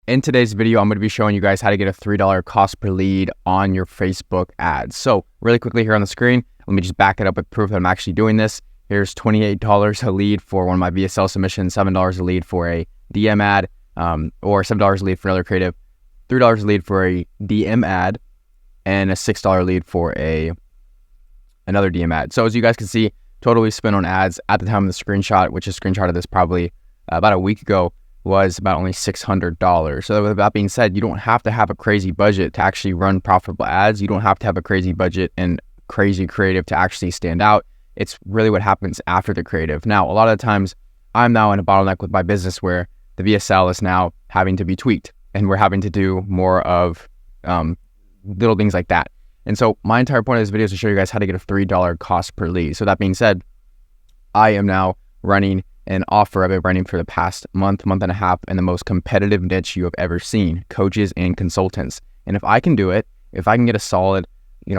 In today's video, I'm going to be showing you guys how to get a $3 cost per lead on your Facebook ads. So really quickly here on the screen, let me just back it up with proof that I'm actually doing this. Here's $28 a lead for one of my VSL submissions, $7 a lead for a DM ad, or $7 a lead for another creative, $3 a lead for a DM ad, and a $6 lead for another DM ad. So as you guys can see, totally spent on ads at the time of the screenshot, which is a screenshot of this probably about a week ago, was about only $600. So with that being said, you don't have to have a crazy budget to actually run profitable ads. You don't have to have a crazy budget and crazy creative to actually stand out. It's really what happens after the creative. Now, a lot of the times I'm now in a bottleneck with my business where the VSL is now having to be tweaked and we're having to do more of little things like that. And so my entire point of this video is to show you guys how to get a $3 cost per lead. So that being said, I am now running an offer I've been running for the past month and a half in the most competitive niche you have ever seen, coaches and consultants. And if I can do it, if I can get a solid,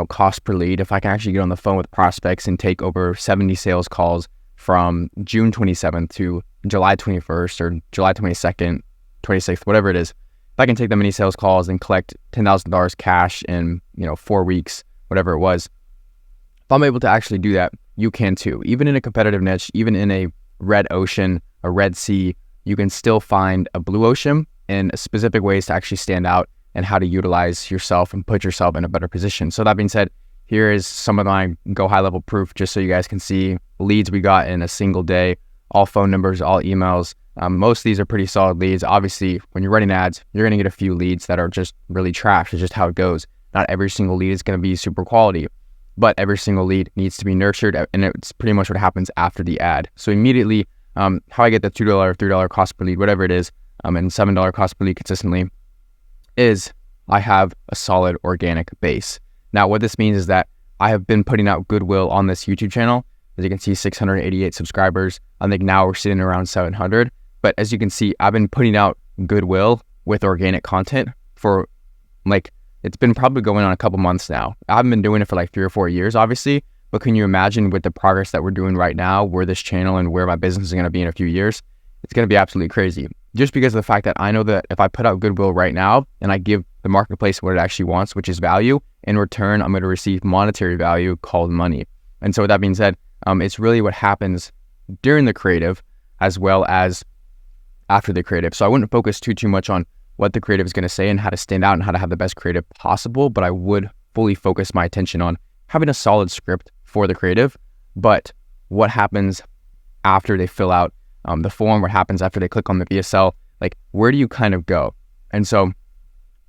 cost per lead, if I can actually get on the phone with prospects and take over 70 sales calls from June 27th to July 21st or July 22nd, 26th, whatever it is, if I can take that many sales calls and collect $10,000 cash in, 4 weeks, whatever it was, if I'm able to actually do that, you can too. Even in a competitive niche, even in a red ocean, a red sea, you can still find a blue ocean and specific ways to actually stand out and how to utilize yourself and put yourself in a better position. So that being said, here is some of my go high level proof just so you guys can see leads we got in a single day, all phone numbers, all emails. Most of these are pretty solid leads. Obviously, when you're running ads, you're going to get a few leads that are just really trash. It's just how it goes. Not every single lead is going to be super quality, but every single lead needs to be nurtured, and it's pretty much what happens after the ad. So immediately, how I get the $2, $3 cost per lead, whatever it is, and $7 cost per lead consistently, is I have a solid organic base. Now, what this means is that I have been putting out goodwill on this YouTube channel. As you can see, 688 subscribers. I think now we're sitting around 700. But as you can see, I've been putting out goodwill with organic content for it's been probably going on a couple months now. I haven't been doing it for 3 or 4 years, obviously, but can you imagine with the progress that we're doing right now, where this channel and where my business is going to be in a few years? It's going to be absolutely crazy. Just because of the fact that I know that if I put out goodwill right now and I give the marketplace what it actually wants, which is value, in return, I'm going to receive monetary value called money. And so with that being said, it's really what happens during the creative as well as after the creative. So I wouldn't focus too much on what the creative is going to say and how to stand out and how to have the best creative possible, but I would fully focus my attention on having a solid script for the creative, but what happens after they fill out the form, what happens after they click on the VSL, where do you kind of go? And so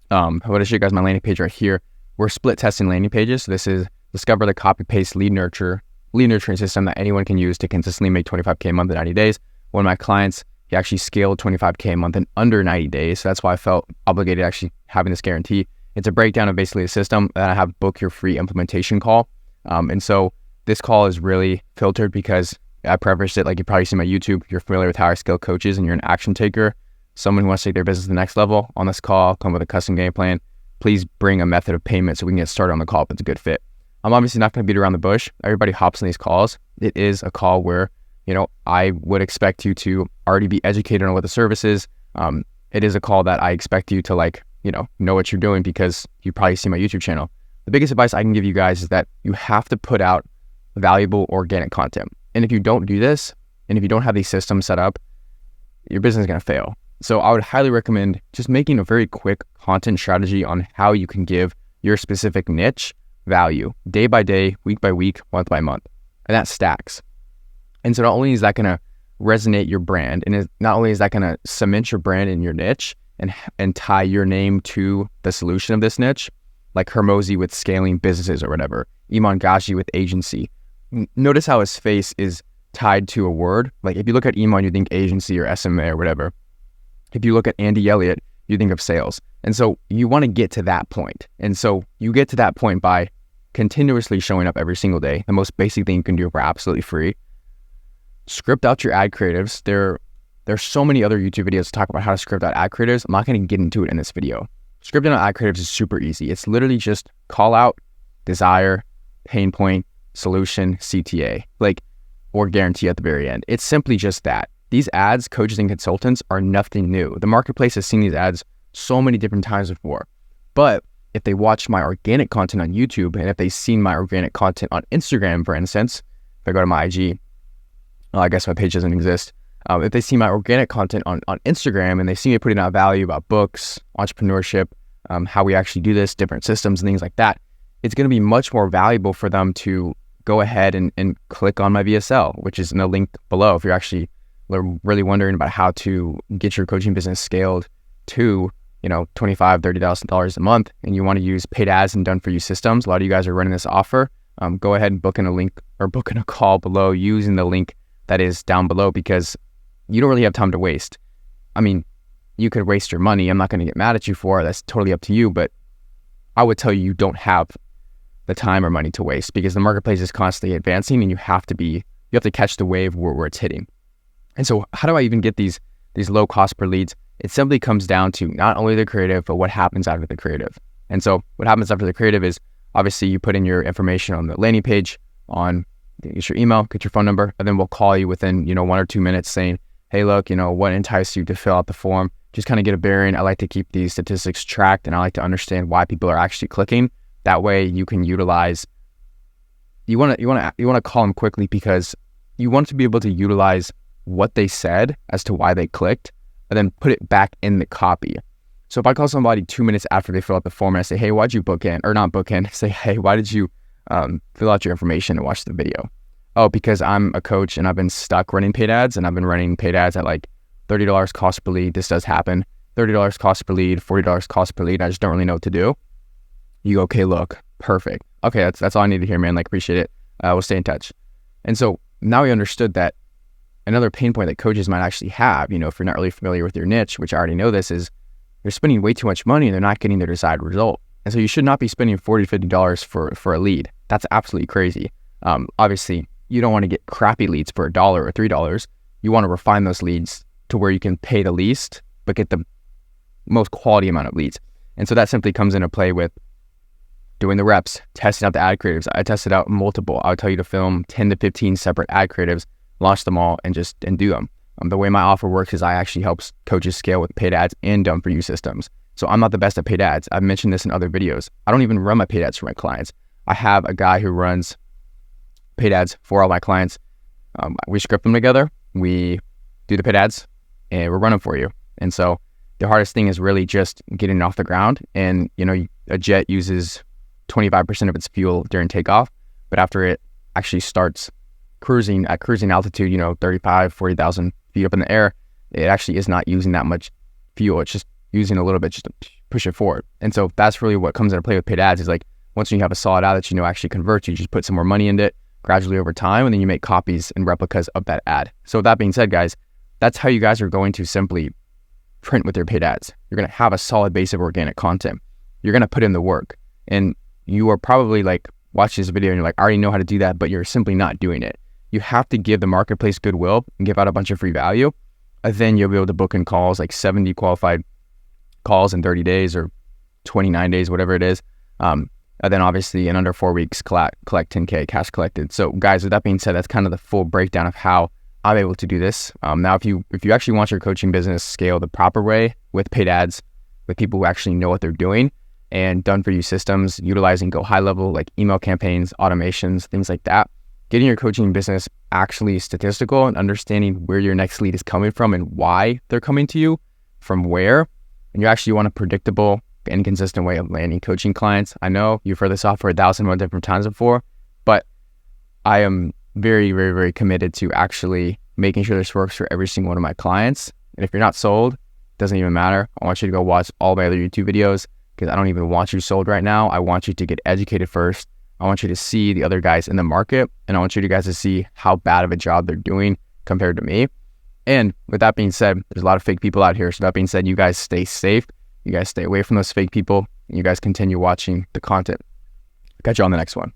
I want to show you guys my landing page right here. We're split testing landing pages. So this is discover the copy paste lead nurturing system that anyone can use to consistently make 25K a month in 90 days. One of my clients, he actually scaled 25K a month in under 90 days. So that's why I felt obligated actually having this guarantee. It's a breakdown of basically the system that I have book your free implementation call. And so this call is really filtered because I prefaced it you probably see my YouTube. You're familiar with how I scale coaches and you're an action taker, someone who wants to take their business to the next level. On this call, I'll come with a custom game plan. Please bring a method of payment so we can get started on the call if it's a good fit. I'm obviously not going to beat around the bush. Everybody hops on these calls. It is a call where I would expect you to already be educated on what the service is. It is a call that I expect you to know what you're doing because you probably see my YouTube channel. The biggest advice I can give you guys is that you have to put out valuable organic content. And if you don't do this, and if you don't have these systems set up, your business is going to fail. So I would highly recommend just making a very quick content strategy on how you can give your specific niche value day by day, week by week, month by month. And that stacks. And so not only is that going to resonate your brand, and not only is that going to cement your brand in your niche and tie your name to the solution of this niche, like Hermosi with scaling businesses or whatever, Iman Gashi with agency. Notice how his face is tied to a word. If you look at Iman, you think agency or SMA or whatever. If you look at Andy Elliott, you think of sales. And so you want to get to that point. And so you get to that point by continuously showing up every single day. The most basic thing you can do for absolutely free. Script out your ad creatives. There's so many other YouTube videos to talk about how to script out ad creatives. I'm not going to get into it in this video. Scripting out ad creatives is super easy. It's literally just call out, desire, pain point, solution, CTA, or guarantee at the very end. It's simply just that. These ads, coaches and consultants, are nothing new. The marketplace has seen these ads so many different times before. But if they watch my organic content on YouTube, and if they've seen my organic content on Instagram, for instance, if I go to my IG, I guess my page doesn't exist. If they see my organic content on Instagram and they see me putting out value about books, entrepreneurship, how we actually do this, different systems and things like that, it's going to be much more valuable for them to go ahead and click on my VSL, which is in the link below. If you're actually really wondering about how to get your coaching business scaled to, $25,000, $30,000 a month, and you want to use paid ads and done for you systems, a lot of you guys are running this offer. Go ahead and book in a link or book in a call below using the link that is down below, because you don't really have time to waste. I mean, you could waste your money. I'm not going to get mad at you for it. That's totally up to you. But I would tell you, you don't have the time or money to waste, because the marketplace is constantly advancing, and you have to catch the wave where it's hitting. And so how do I even get these low cost per leads? It simply comes down to not only the creative, but what happens after the creative. And so what happens after the creative is, obviously, you put in your information on the landing page, get your email, get your phone number, and then we'll call you within, 1 or 2 minutes saying, hey, look, what enticed you to fill out the form? Just kind of get a bearing. I like to keep these statistics tracked, and I like to understand why people are actually clicking. That way you can utilize, you want to call them quickly, because you want to be able to utilize what they said as to why they clicked, and then put it back in the copy. So if I call somebody 2 minutes after they fill out the form and I say, hey, why'd you book in? Or not book in, say, hey, why did you fill out your information and watch the video? Oh, because I'm a coach and I've been stuck running paid ads, and I've been running paid ads at like $30 cost per lead. This does happen. $30 cost per lead, $40 cost per lead. I just don't really know what to do. You go, okay, look, perfect. Okay, that's all I need to hear, man. Appreciate it. We'll stay in touch. And so now we understood that another pain point that coaches might actually have, if you're not really familiar with your niche, which I already know this, is they're spending way too much money and they're not getting their desired result. And so you should not be spending $40, $50 for a lead. That's absolutely crazy. Obviously, you don't want to get crappy leads for $1 or $3. You want to refine those leads to where you can pay the least, but get the most quality amount of leads. And so that simply comes into play with doing the reps, testing out the ad creatives. I tested out multiple. I would tell you to film 10 to 15 separate ad creatives, launch them all, and do them. The way my offer works is I actually help coaches scale with paid ads and done for you systems. So I'm not the best at paid ads. I've mentioned this in other videos. I don't even run my paid ads for my clients. I have a guy who runs paid ads for all my clients. We script them together. We do the paid ads, and we're running for you. And so the hardest thing is really just getting it off the ground. And, a jet uses 25% of its fuel during takeoff, but after it actually starts cruising altitude, 35, 40,000 feet up in the air, it actually is not using that much fuel. It's just using a little bit just to push it forward. And so that's really what comes into play with paid ads, is like, once you have a solid ad that actually converts, you just put some more money into it gradually over time, and then you make copies and replicas of that ad. So with that being said, guys, that's how you guys are going to simply print with your paid ads. You're going to have a solid base of organic content. You're going to put in the work, and you are probably watching this video and you're like, I already know how to do that, but you're simply not doing it. You have to give the marketplace goodwill and give out a bunch of free value. And then you'll be able to book in calls, like 70 qualified calls in 30 days or 29 days, whatever it is. And then obviously in under 4 weeks, collect 10K cash collected. So guys, with that being said, that's kind of the full breakdown of how I'm able to do this. Now, if you actually want your coaching business scale the proper way with paid ads, with people who actually know what they're doing, and done for you systems, utilizing go high level, like email campaigns, automations, things like that, getting your coaching business actually statistical and understanding where your next lead is coming from and why they're coming to you, from where, and you actually want a predictable and consistent way of landing coaching clients. I know you've heard this offer 1,000 more different times before, but I am very, very, very committed to actually making sure this works for every single one of my clients. And if you're not sold, it doesn't even matter. I want you to go watch all my other YouTube videos, because I don't even want you sold right now. I want you to get educated first. I want you to see the other guys in the market, and I want you guys to see how bad of a job they're doing compared to me. And with that being said, there's a lot of fake people out here. So that being said, you guys stay safe. You guys stay away from those fake people, and you guys continue watching the content. Catch you on the next one.